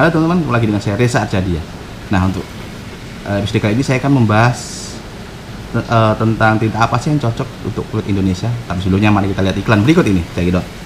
Halo teman-teman, kembali lagi dengan saya Reza Arcadia. Nah, untuk episode kali ini saya akan membahas tentang tinta apa sih yang cocok untuk kulit Indonesia. Tapi sebelumnya mari kita lihat iklan berikut ini. Cekidot.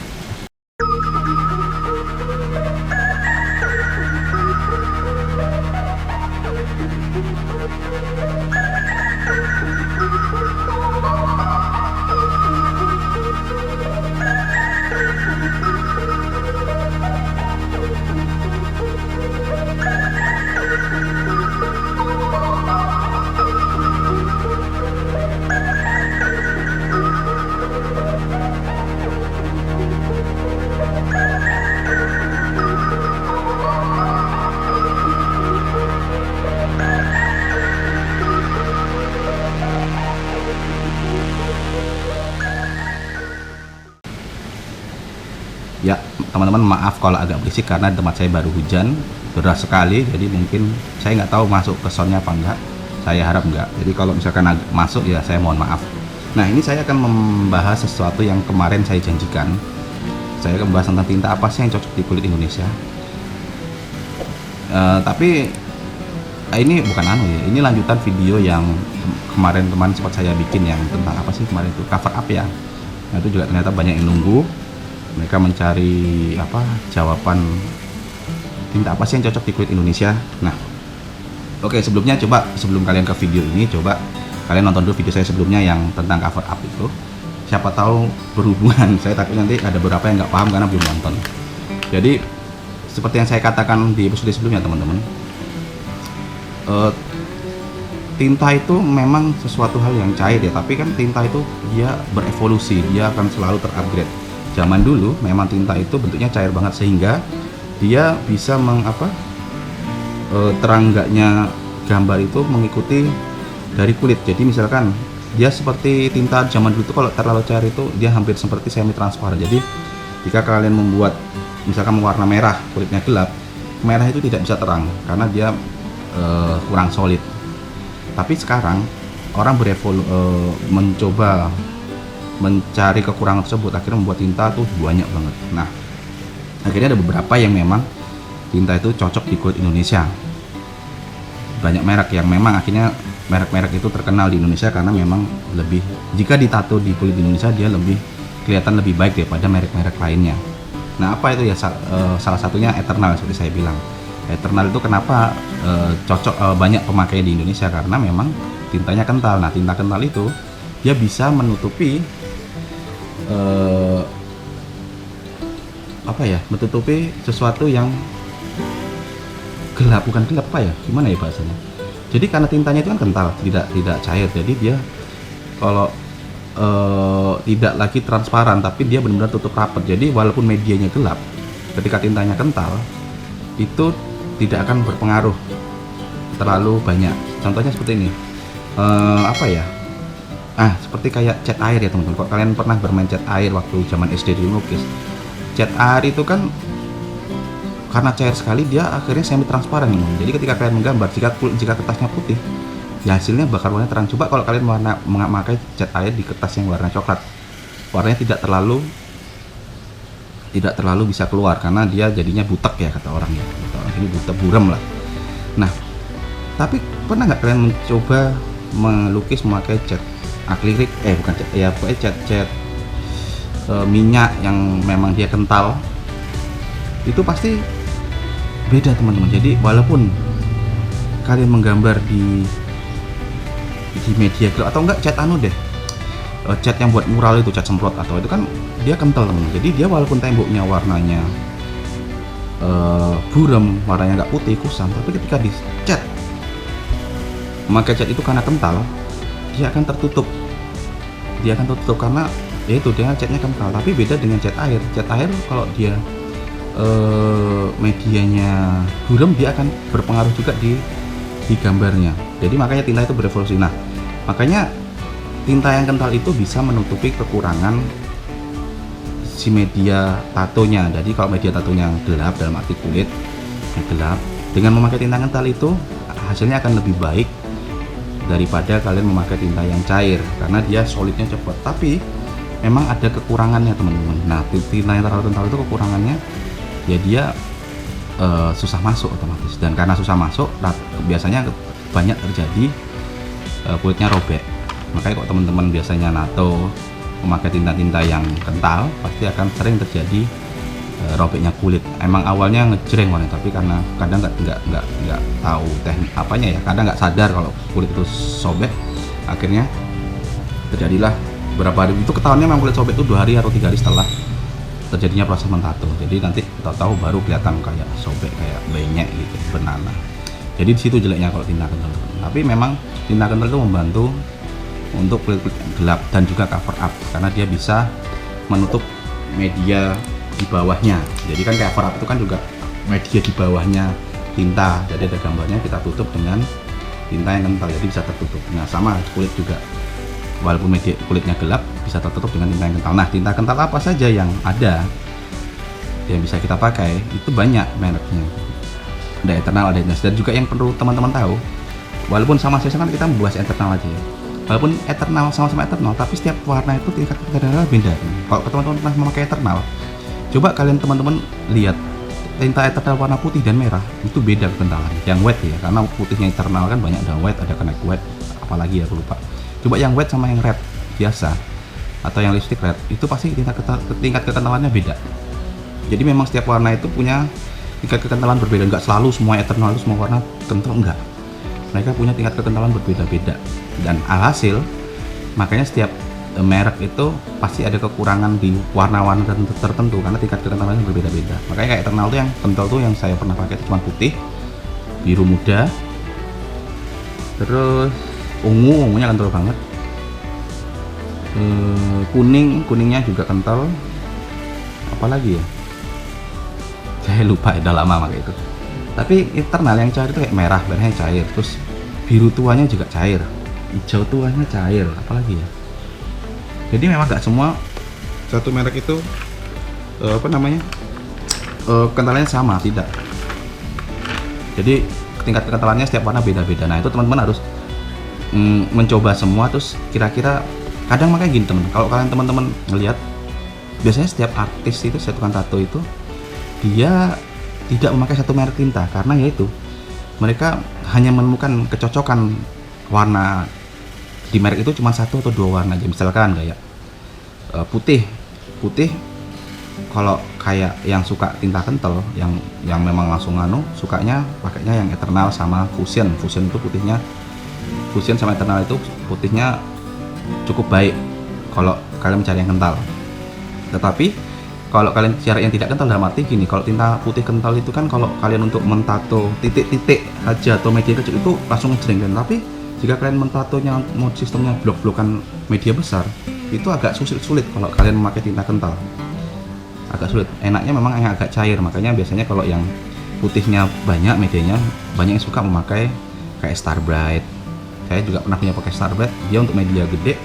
Ya, teman-teman maaf kalau agak berisik karena tempat saya baru hujan deras sekali, jadi mungkin saya nggak tahu masuk ke soundnya apa enggak. Saya harap enggak. Jadi kalau misalkan agak masuk ya saya mohon maaf. Nah, ini saya akan membahas sesuatu yang kemarin saya janjikan. Saya akan membahas tentang tinta apa sih yang cocok di kulit Indonesia. Tapi ini bukan ini lanjutan video yang kemarin teman sempat saya bikin yang tentang apa sih kemarin itu, cover up ya. Nah, itu juga ternyata banyak yang nunggu. Mereka mencari jawaban tinta apa sih yang cocok di kulit Indonesia. Nah, oke, sebelumnya coba sebelum kalian ke video ini, coba kalian nonton dulu video saya sebelumnya yang tentang cover up itu. Siapa tahu berhubungan. Saya takut nanti ada beberapa yang nggak paham karena belum nonton. Jadi seperti yang saya katakan di episode sebelumnya, teman-teman, tinta itu memang sesuatu hal yang cair ya, tapi kan tinta itu dia berevolusi, dia akan selalu terupgrade. Zaman dulu memang tinta itu bentuknya cair banget sehingga dia bisa teranggaknya gambar itu mengikuti dari kulit. Jadi misalkan dia seperti tinta zaman dulu itu kalau terlalu cair itu dia hampir seperti semi transparan. Jadi jika kalian membuat misalkan warna merah, kulitnya gelap, merah itu tidak bisa terang karena dia kurang solid. Tapi sekarang orang mencoba mencari kekurangan tersebut, akhirnya membuat tinta tuh banyak banget. Nah, akhirnya ada beberapa yang memang tinta itu cocok di kulit Indonesia. Banyak merek yang memang akhirnya merek-merek itu terkenal di Indonesia karena memang lebih, jika ditato di kulit Indonesia dia lebih kelihatan lebih baik daripada merek-merek lainnya. Nah, apa itu ya? Salah satunya Eternal, seperti saya bilang. Eternal itu kenapa cocok banyak pemakai di Indonesia karena memang tintanya kental. Nah, tinta kental itu dia bisa menutupi menutupi sesuatu yang gelap, bukan gelap gimana ya bahasanya. Jadi karena tintanya itu kan kental, tidak cair, jadi dia kalau tidak lagi transparan tapi dia benar-benar tutup rapat. Jadi walaupun medianya gelap, ketika tintanya kental itu tidak akan berpengaruh terlalu banyak. Contohnya seperti ini, seperti kayak cat air ya teman-teman. Kalau kalian pernah bermain cat air waktu zaman SD dulu melukis, cat air itu kan karena cair sekali dia akhirnya semi transparan nih. Jadi ketika kalian menggambar, jika kertasnya putih, ya hasilnya bakal warna terang. Coba kalau kalian memakai cat air di kertas yang warna coklat, warnanya tidak terlalu bisa keluar karena dia jadinya butek ya, kata orang ya. Ini butek, buram lah. Nah, tapi pernah nggak kalian mencoba melukis memakai cat akrilik, cat minyak yang memang dia kental? Itu pasti beda teman-teman. Jadi walaupun kalian menggambar di media gelap atau enggak cat cat yang buat mural itu, cat semprot atau itu kan dia kental teman-teman. Jadi dia walaupun temboknya warnanya buram, warnanya nggak putih kusam, tapi ketika dicat memakai cat itu karena kental, dia akan tertutup. Karena yaitu dia catnya kental. Tapi beda dengan cat air. Cat air kalau dia medianya buram, dia akan berpengaruh juga di gambarnya. Jadi makanya tinta itu berevolusi. Nah, makanya tinta yang kental itu bisa menutupi kekurangan si media tatonya. Jadi kalau media tatonya gelap, dalam arti kulit yang gelap, dengan memakai tinta kental itu hasilnya akan lebih baik daripada kalian memakai tinta yang cair karena dia solidnya cepat. Tapi memang ada kekurangannya teman-teman. Nah, tinta yang terlalu kental itu kekurangannya ya dia susah masuk otomatis, dan karena susah masuk biasanya banyak terjadi kulitnya robek. Makanya kok teman-teman biasanya nato memakai tinta-tinta yang kental, pasti akan sering terjadi robeknya kulit. Emang awalnya ngejreng warnanya, tapi karena kadang nggak tahu teknik apanya ya, kadang nggak sadar kalau kulit itu sobek, akhirnya terjadilah beberapa hari itu ketahuannya memang kulit sobek itu 2 hari atau 3 hari setelah terjadinya proses mentato. Jadi nanti tahu baru kelihatan kayak sobek, kayak benyek gitu, bernanah. Jadi di situ jeleknya kalau tinta kental. Tapi memang tinta kental itu membantu untuk kulit-kulit gelap dan juga cover up, karena dia bisa menutup media di bawahnya. Jadi kan cover up itu kan juga media di bawahnya tinta. Jadi ada gambarnya, kita tutup dengan tinta yang kental, jadi bisa tertutup. Nah sama kulit juga, walaupun media kulitnya gelap bisa tertutup dengan tinta yang kental. Nah tinta kental apa saja yang ada yang bisa kita pakai, itu banyak mereknya. Ada Eternal, ada Indes, dan juga yang perlu teman-teman tahu, walaupun sama saja kan kita membahas Eternal aja ya, walaupun Eternal sama-sama Eternal, tapi setiap warna itu tingkat kekendalan beda. Kalau teman-teman pernah memakai Eternal, coba kalian teman-teman lihat tinta Eternal warna putih dan merah itu beda kekentalannya. Yang white ya, karena putihnya Eternal kan banyak, ada white, ada connect white, apalagi ya aku lupa. Coba yang white sama yang red biasa atau yang lipstick red, itu pasti tingkat kekentalannya beda. Jadi memang setiap warna itu punya tingkat kekentalan berbeda, nggak selalu semua Eternal itu semua warna kental, enggak. Mereka punya tingkat kekentalan berbeda-beda, dan alhasil makanya setiap merek itu pasti ada kekurangan di warna-warna tertentu karena tingkat kekentalannya berbeda-beda. Makanya kayak Eternal tuh yang kental tuh yang saya pernah pakai cuma putih, biru muda, terus ungunya kental banget, kuningnya juga kental, apalagi ya saya lupa, udah lama pakai itu. Tapi Eternal yang cair itu kayak merahnya cair, terus biru tuanya juga cair, hijau tuanya cair, apalagi ya. Jadi memang gak semua satu merek itu kentalannya sama, tidak. Jadi tingkat kekentalannya setiap warna beda-beda. Nah itu teman-teman harus mencoba semua, terus kira-kira kadang makanya gini teman, kalau kalian teman-teman ngelihat biasanya setiap artis itu, setiap tukang tato itu dia tidak memakai satu merek tinta, karena yaitu mereka hanya menemukan kecocokan warna di merek itu cuma 1 atau 2 warna aja. Misalkan kayak putih kalau kayak yang suka tinta kental, yang memang langsung sukanya pakainya yang Eternal sama Fusion itu putihnya, Fusion sama Eternal itu putihnya cukup baik kalau kalian mencari yang kental. Tetapi kalau kalian cari yang tidak kental, dalam arti gini, kalau tinta putih kental itu kan kalau kalian untuk mentato titik-titik aja atau media kecil itu langsung ngejreng kan. Tapi jika kalian mentatonya mau sistemnya blok-blokan media besar, itu agak sulit kalau kalian memakai tinta kental, agak sulit. Enaknya memang yang agak cair, makanya biasanya kalau yang putihnya banyak, medianya banyak yang suka memakai kayak Star Bright. Saya juga pernah punya pakai Star Bright, dia untuk media gede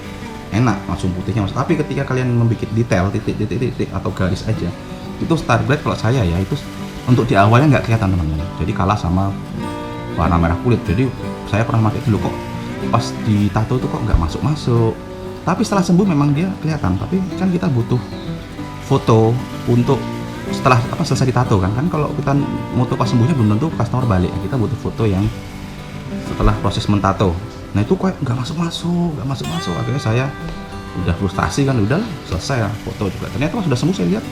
enak, langsung putihnya masuk. Tapi ketika kalian membuat detail titik atau garis aja, itu Star Bright kalau saya ya, itu untuk di awalnya nggak kelihatan teman-teman, jadi kalah sama warna merah kulit. Jadi saya pernah pakai dulu, kok pas di tato itu kok nggak masuk, tapi setelah sembuh memang dia kelihatan. Tapi kan kita butuh foto untuk setelah selesai ditato kan kalau kita foto pas sembuhnya belum tentu customer balik, kita butuh foto yang setelah proses mentato. Nah itu kok nggak masuk. Akhirnya saya udah frustasi kan, udah selesai lah foto juga. Ternyata pas sudah sembuh saya lihat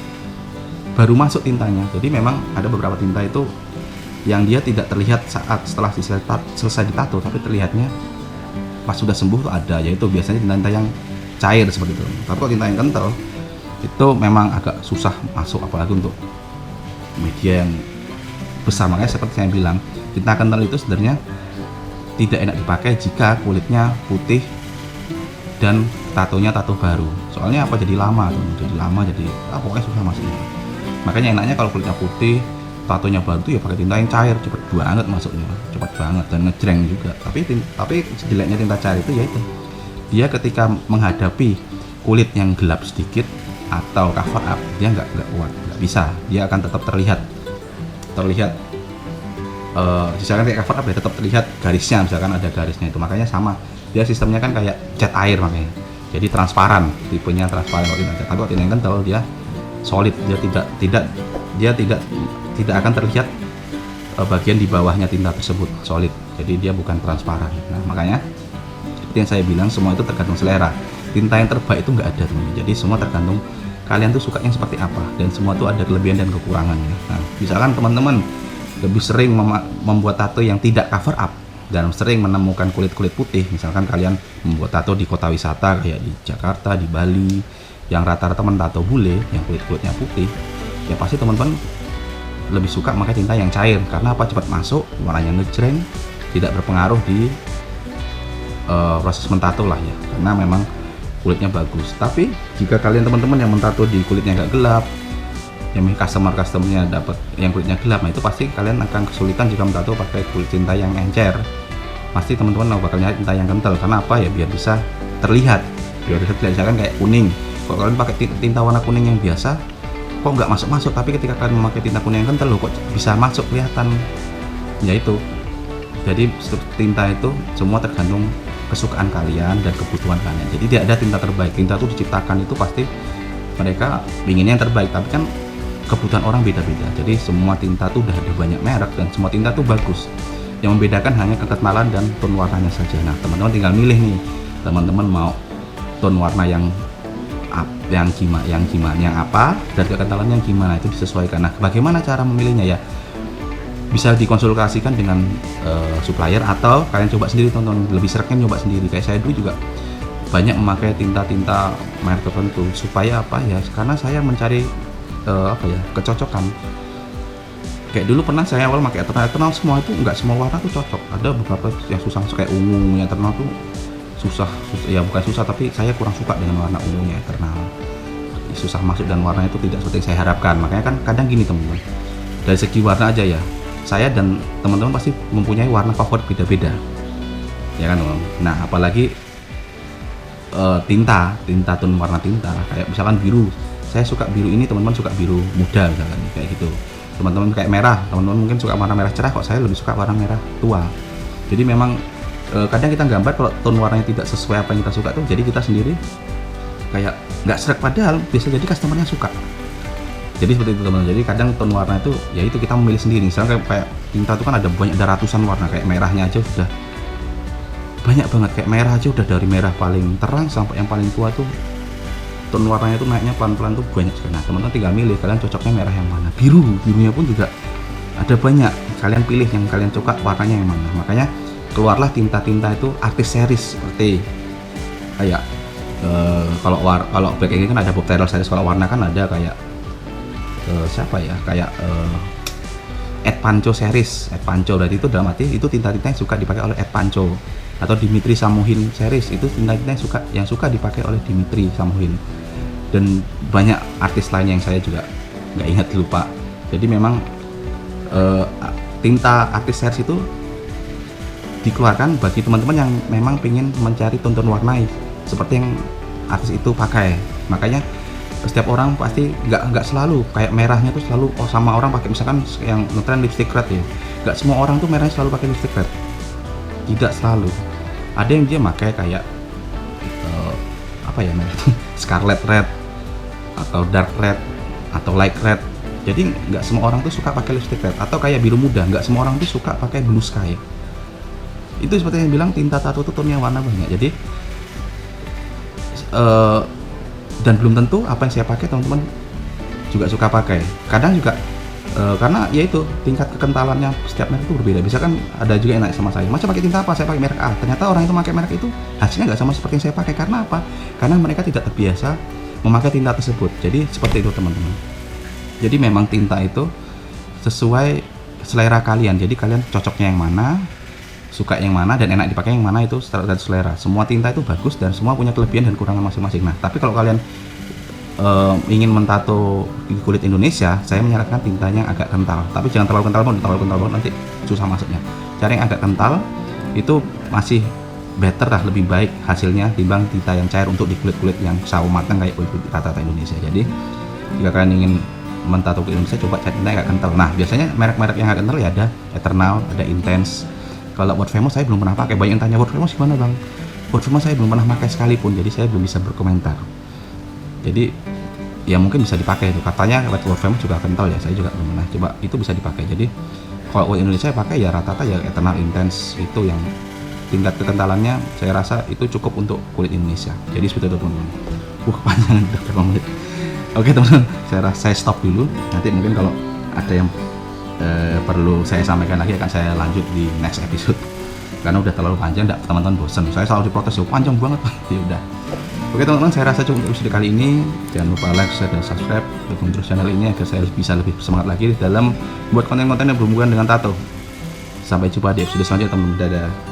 baru masuk tintanya. Jadi memang ada beberapa tinta itu yang dia tidak terlihat saat setelah selesai ditato, tapi terlihatnya pas sudah sembuh tuh ada, yaitu biasanya tinta yang cair seperti itu. Tapi kalau tinta yang kental itu memang agak susah masuk, apalagi untuk media yang besar. Makanya seperti saya bilang, tinta kental itu sebenarnya tidak enak dipakai jika kulitnya putih dan tatonya tato baru. Soalnya apa, jadi lama jadi pokoknya susah masuknya. Makanya enaknya kalau kulitnya putih, tatonya baru tuh ya pakai tinta yang cair, cepet banget masuknya, cepat banget dan ngejreng juga. Tapi jeleknya tinta cair itu yaitu dia ketika menghadapi kulit yang gelap sedikit atau cover up, dia nggak kuat, nggak bisa. Dia akan tetap terlihat misalkan kayak cover up ya, tetap terlihat garisnya, misalkan ada garisnya itu. Makanya sama, dia sistemnya kan kayak cat air, makanya jadi transparan, tipenya transparan kalau tinta cat. Tapi kalau tinta yang kental dia solid, dia tidak akan terlihat bagian di bawahnya tinta tersebut solid, jadi dia bukan transparan. Nah makanya seperti yang saya bilang, semua itu tergantung selera. Tinta yang terbaik itu nggak ada teman-teman, jadi semua tergantung kalian tuh sukanya seperti apa, dan semua tuh ada kelebihan dan kekurangannya. Nah misalkan teman-teman lebih sering membuat tato yang tidak cover up dan sering menemukan kulit-kulit putih, misalkan kalian membuat tato di kota wisata kayak di Jakarta, di Bali, yang rata-rata tato bule yang kulit-kulitnya putih, ya pasti teman-teman lebih suka pakai tinta yang cair. Karena apa? Cepat masuk, warnanya ngejreng, tidak berpengaruh di proses mentato lah ya, karena memang kulitnya bagus. Tapi jika kalian teman-teman yang mentato di kulitnya agak gelap, yang customer-customernya dapat yang kulitnya gelap, nah itu pasti kalian akan kesulitan jika mentato pakai kulit tinta yang encer. Pasti teman-teman bakal nyari tinta yang kental. Karena apa ya? Biar bisa terlihat, misalkan kayak kuning. Kalau kalian pakai tinta warna kuning yang biasa, kok nggak masuk-masuk, tapi ketika kalian memakai tinta kuning yang kental, loh kok bisa masuk, kelihatan. Ya itu, jadi tinta itu semua tergantung kesukaan kalian dan kebutuhan kalian. Jadi tidak ada tinta terbaik. Tinta itu diciptakan itu pasti mereka inginnya yang terbaik, tapi kan kebutuhan orang beda-beda. Jadi semua tinta tuh udah ada banyak merek dan semua tinta tuh bagus. Yang membedakan hanya kekentalan dan tone warnanya saja. Nah teman-teman tinggal milih nih, teman-teman mau tone warna yang apa dan kekentalannya yang gimana, itu disesuaikan. Nah bagaimana cara memilihnya ya? Bisa dikonsultasikan dengan supplier, atau kalian coba sendiri, tonton lebih sereknya nyoba sendiri. Kayak saya dulu juga banyak memakai tinta-tinta merek tertentu supaya apa ya? Karena saya mencari kecocokan. Kayak dulu pernah saya awal pakai eternal semua itu nggak semua warna tuh cocok. Ada beberapa yang susah, kayak ungu yang eternal tuh susah ya, bukan susah tapi saya kurang suka dengan warna ungunya eternal. Susah masuk dan warnanya itu tidak seperti yang saya harapkan. Makanya kan kadang gini teman-teman, dari segi warna aja ya, saya dan teman-teman pasti mempunyai warna favorit beda-beda, ya kan teman-teman. Nah apalagi tinta tone warna tinta, kayak misalkan biru, saya suka biru ini, teman-teman suka biru muda misalkan, kayak gitu. Teman-teman kayak merah, teman-teman mungkin suka warna merah cerah, kok saya lebih suka warna merah tua. Jadi memang kadang kita gambar kalau tone warnanya tidak sesuai apa yang kita suka tuh, jadi kita sendiri kayak nggak srek, padahal bisa jadi customernya suka. Jadi seperti itu teman-teman. Jadi kadang tone warna itu ya itu kita memilih sendiri. Misalnya kayak tinta itu kan ada banyak, ada ratusan warna. Kayak merahnya aja udah banyak banget. Kayak merah aja udah dari merah paling terang sampai yang paling tua tuh tone warnanya tuh naiknya pelan-pelan tuh banyak sekali. Nah teman-teman tinggal milih kalian cocoknya merah yang mana. Birunya pun juga ada banyak. Kalian pilih yang kalian suka warnanya yang mana. Makanya keluarlah tinta-tinta itu artis series, seperti kayak kalau black ini kan ada Bob Terrell series. Kalau warna kan ada kayak siapa ya, kayak Ed Pancho series. Ed Pancho berarti itu dalam arti itu tinta-tinta yang suka dipakai oleh Ed Pancho. Atau Dimitri Samuhin series, itu tinta-tinta yang suka dipakai oleh Dimitri Samuhin. Dan banyak artis lain yang saya juga nggak ingat, lupa. Jadi memang tinta artis series itu dikeluarkan bagi teman-teman yang memang pengen mencari tonton warna seperti yang artis itu pakai. Makanya setiap orang pasti nggak selalu kayak merahnya tuh selalu sama orang pakai, misalkan yang ngetren lipstick red ya, nggak semua orang tuh merahnya selalu pakai lipstick red, tidak selalu. Ada yang dia pakai kayak scarlet red atau dark red atau light red. Jadi nggak semua orang tuh suka pakai lipstick red. Atau kayak biru muda, nggak semua orang tuh suka pakai blue sky. Itu seperti yang bilang, tinta tato itu tone warna banyak. Jadi dan belum tentu apa yang saya pakai teman-teman juga suka pakai. Kadang juga karena yaitu tingkat kekentalannya setiap merek itu berbeda. Misalkan ada juga yang naik sama saya, "Mas pakai tinta apa?" Saya pakai merek A. Ternyata orang itu pakai merek itu hasilnya nggak sama seperti yang saya pakai. Karena apa? Karena mereka tidak terbiasa memakai tinta tersebut. Jadi seperti itu teman-teman. Jadi memang tinta itu sesuai selera kalian. Jadi kalian cocoknya yang mana, suka yang mana, dan enak dipakai yang mana, itu secara selera. Semua tinta itu bagus dan semua punya kelebihan dan kekurangan masing-masing. Nah tapi kalau kalian ingin mentato di kulit Indonesia, saya menyarankan tintanya yang agak kental. Tapi jangan terlalu kental banget, nanti susah masuknya. Cari yang agak kental, itu masih better lah, lebih baik hasilnya timbang tinta yang cair untuk di kulit-kulit yang sawo matang kayak kulit rata-rata Indonesia. Jadi jika kalian ingin mentato kulit Indonesia, coba cari tinta yang agak kental. Nah biasanya merek-merek yang agak kental ya ada Eternal, ada Intense. Kalau World Famous saya belum pernah pakai. Banyak yang tanya, World Famous gimana bang? World Famous saya belum pernah pakai sekalipun, jadi saya belum bisa berkomentar. Jadi ya mungkin bisa dipakai itu, katanya World Famous juga kental ya, saya juga belum pernah coba. Itu bisa dipakai. Jadi Kalau kulit Indonesia pakai ya rata-rata ya Eternal Intense, itu yang tingkat kekentalannya saya rasa itu cukup untuk kulit Indonesia. Jadi seperti itu teman-teman. Kepanjangan udah berapa menit. Oke teman-teman, saya stop dulu. Nanti mungkin kalau ada yang perlu saya sampaikan lagi akan saya lanjut di next episode. Karena udah terlalu panjang, teman-teman bosan. Saya selalu diprotes, panjang banget. Ya udah. Oke teman-teman, saya rasa cukup untuk episode kali ini. Jangan lupa like, share, dan subscribe. Dukung terus channel ini agar saya bisa lebih semangat lagi dalam buat konten-konten yang berhubungan dengan tato. Sampai jumpa di episode selanjutnya teman-teman. Dadah.